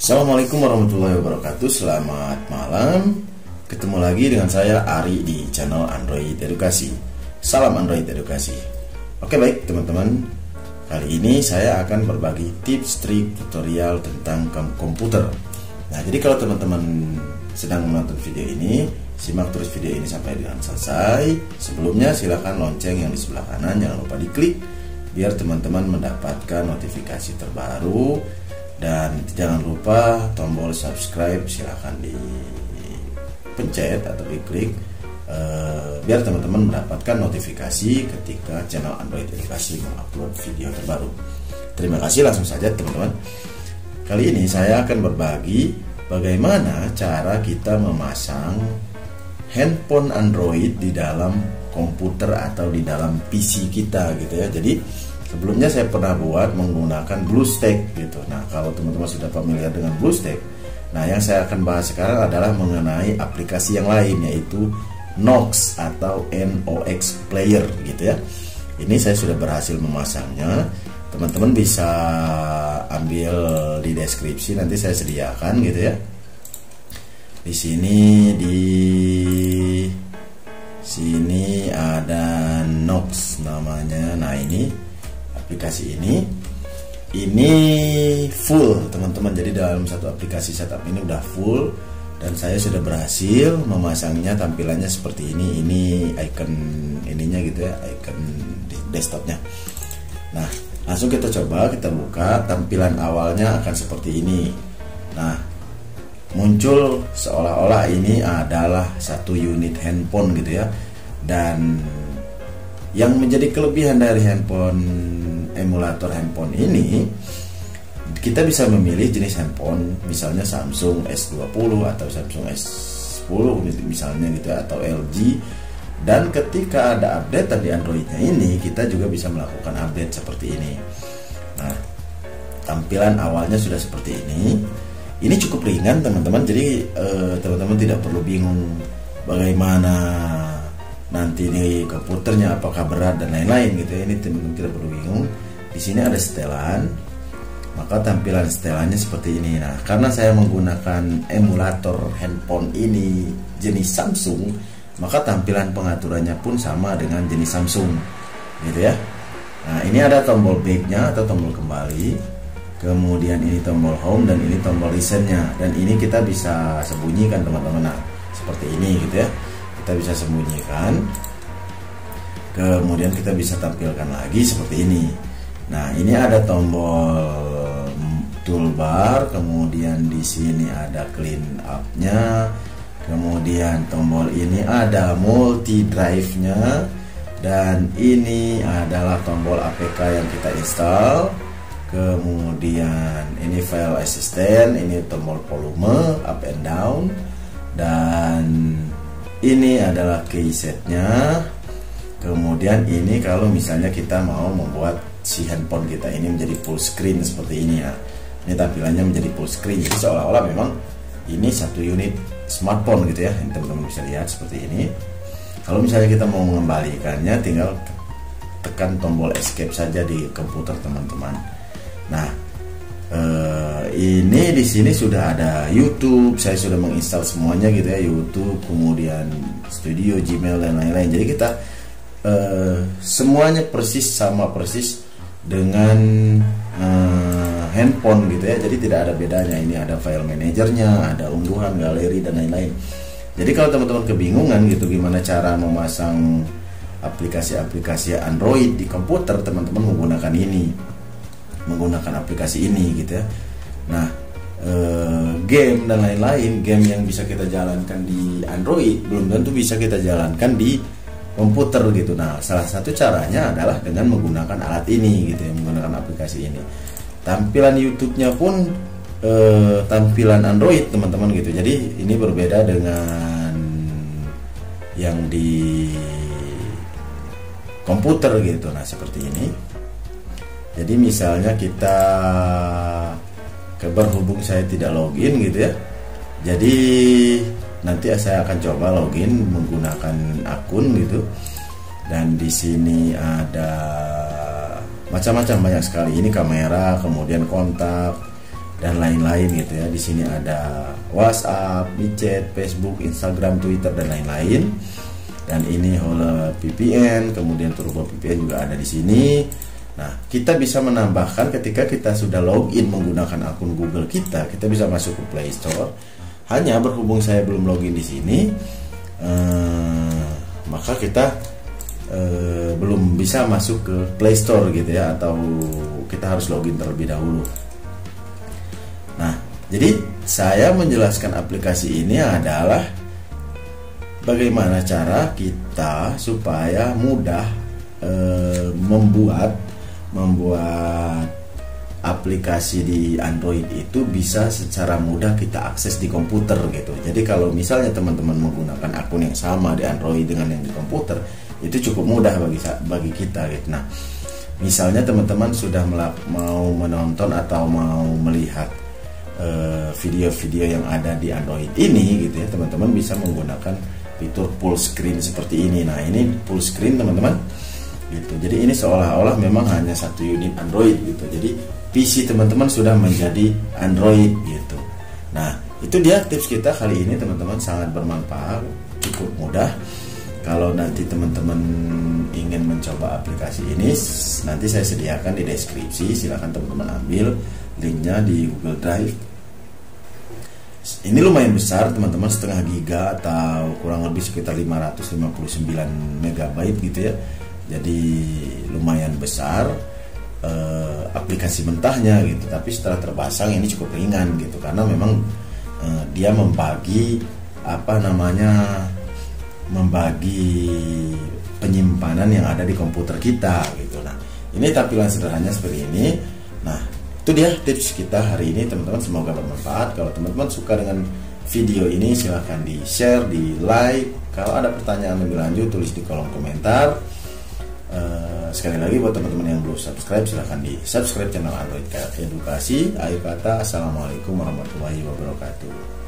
Assalamualaikum warahmatullahi wabarakatuh. Selamat malam. Ketemu lagi dengan saya Ari di channel Android Edukasi. Salam Android Edukasi. Oke, baik teman-teman. Kali ini saya akan berbagi tips, trik, tutorial tentang komputer. Nah, jadi kalau teman-teman sedang menonton video ini, simak terus video ini sampai dengan selesai. Sebelumnya silakan lonceng yang di sebelah kanan jangan lupa diklik biar teman-teman mendapatkan notifikasi terbaru. Dan jangan lupa tombol subscribe silahkan dipencet atau diklik biar teman-teman mendapatkan notifikasi ketika channel Android Edukasi mengupload video terbaru. Terima kasih, langsung saja teman-teman. Kali ini saya akan berbagi bagaimana cara kita memasang handphone Android di dalam komputer atau di dalam PC kita gitu ya. Jadi sebelumnya saya pernah buat menggunakan BlueStack gitu. Nah, kalau teman-teman sudah familiar dengan BlueStack, nah yang saya akan bahas sekarang adalah mengenai aplikasi yang lain, yaitu Nox atau NOx Player gitu ya. Ini saya sudah berhasil memasangnya. Teman-teman bisa ambil di deskripsi, nanti saya sediakan gitu ya. Di sini ada Nox namanya. Nah, ini aplikasi ini full teman-teman. Jadi dalam satu aplikasi setup ini udah full dan saya sudah berhasil memasangnya. Tampilannya seperti ini. Ini icon ininya gitu ya, icon di desktopnya. Nah, langsung kita coba, kita buka. Tampilan awalnya akan seperti ini. Nah, muncul seolah-olah ini adalah satu unit handphone gitu ya. Dan yang menjadi kelebihan dari emulator handphone ini, kita bisa memilih jenis handphone, misalnya Samsung S20 atau Samsung S10 misalnya gitu ya, atau LG. Dan ketika ada update di Androidnya ini, kita juga bisa melakukan update seperti ini. Nah, tampilan awalnya sudah seperti ini. Ini cukup ringan teman-teman, jadi teman-teman tidak perlu bingung bagaimana nanti di komputernya apakah berat dan lain-lain gitu ya. Ini teman-teman tidak perlu bingung. Di sini ada setelan, maka tampilan setelannya seperti ini. Nah, karena saya menggunakan emulator handphone ini jenis Samsung, maka tampilan pengaturannya pun sama dengan jenis Samsung gitu ya. Nah, ini ada tombol backnya atau tombol kembali, kemudian ini tombol home dan ini tombol resetnya. Dan ini kita bisa sembunyikan teman-teman. Nah, seperti ini gitu ya. Kita bisa sembunyikan, kemudian kita bisa tampilkan lagi seperti ini. Nah, ini ada tombol toolbar, kemudian di sini ada clean up-nya, kemudian tombol ini ada multi drive-nya, dan ini adalah tombol APK yang kita install. Kemudian ini file assistant, ini tombol volume up and down, dan ini adalah keysetnya. Kemudian ini kalau misalnya kita mau membuat si handphone kita ini menjadi full screen seperti ini ya. Ini tampilannya menjadi full screen, jadi seolah-olah memang ini satu unit smartphone gitu ya. Ini teman-teman bisa lihat seperti ini. Kalau misalnya kita mau mengembalikannya, tinggal tekan tombol escape saja di komputer teman-teman. Nah, ini di sini sudah ada YouTube. Saya sudah menginstal semuanya gitu ya, YouTube, kemudian Studio, Gmail dan lain-lain. Jadi kita semuanya sama persis dengan handphone gitu ya. Jadi tidak ada bedanya. Ini ada file manajernya, ada unggahan, galeri dan lain-lain. Jadi kalau teman-teman kebingungan gitu gimana cara memasang aplikasi-aplikasi Android di komputer, teman-teman menggunakan aplikasi ini gitu ya. Nah, game dan lain-lain, game yang bisa kita jalankan di Android belum tentu bisa kita jalankan di komputer gitu. Nah, salah satu caranya adalah dengan menggunakan alat ini gitu ya, menggunakan aplikasi ini. Tampilan YouTube-nya pun tampilan Android teman-teman gitu. Jadi ini berbeda dengan yang di komputer gitu. Nah, seperti ini. Jadi misalnya kita berhubung saya tidak login gitu ya. Jadi nanti saya akan coba login menggunakan akun gitu. Dan di sini ada macam-macam, banyak sekali. Ini kamera, kemudian kontak, dan lain-lain gitu ya. Di sini ada WhatsApp, WeChat, Facebook, Instagram, Twitter dan lain-lain. Dan ini Hole VPN, kemudian Turbo VPN juga ada di sini. Nah, kita bisa menambahkan ketika kita sudah login menggunakan akun Google kita bisa masuk ke Play Store. Hanya berhubung saya belum login di sini, maka kita belum bisa masuk ke Play Store gitu ya, atau kita harus login terlebih dahulu. Nah, jadi saya menjelaskan aplikasi ini adalah bagaimana cara kita supaya mudah membuat aplikasi di Android itu bisa secara mudah kita akses di komputer gitu. Jadi kalau misalnya teman-teman menggunakan akun yang sama di Android dengan yang di komputer, itu cukup mudah bagi kita gitu. Nah, misalnya teman-teman sudah mau menonton atau mau melihat video-video yang ada di Android ini gitu ya, teman-teman bisa menggunakan fitur full screen seperti ini. Nah, ini full screen teman-teman gitu. Jadi ini seolah-olah memang hanya satu unit Android gitu. Jadi PC teman-teman sudah menjadi Android gitu. Nah, itu dia tips kita kali ini teman-teman, sangat bermanfaat, cukup mudah. Kalau nanti teman-teman ingin mencoba aplikasi ini, nanti saya sediakan di deskripsi, silahkan teman-teman ambil linknya di Google Drive. Ini lumayan besar teman-teman, setengah giga atau kurang lebih sekitar 559 MB gitu ya. Jadi lumayan besar aplikasi mentahnya gitu. Tapi setelah terpasang ini cukup ringan gitu, karena memang dia membagi membagi penyimpanan yang ada di komputer kita gitu. Nah, ini tampilan sederhananya seperti ini. Nah, itu dia tips kita hari ini teman-teman, semoga bermanfaat. Kalau teman-teman suka dengan video ini silahkan di share, di like. Kalau ada pertanyaan lebih lanjut tulis di kolom komentar. Sekali lagi buat teman-teman yang belum subscribe, silahkan di subscribe channel Android Edukasi. Akhir kata, assalamualaikum warahmatullahi wabarakatuh.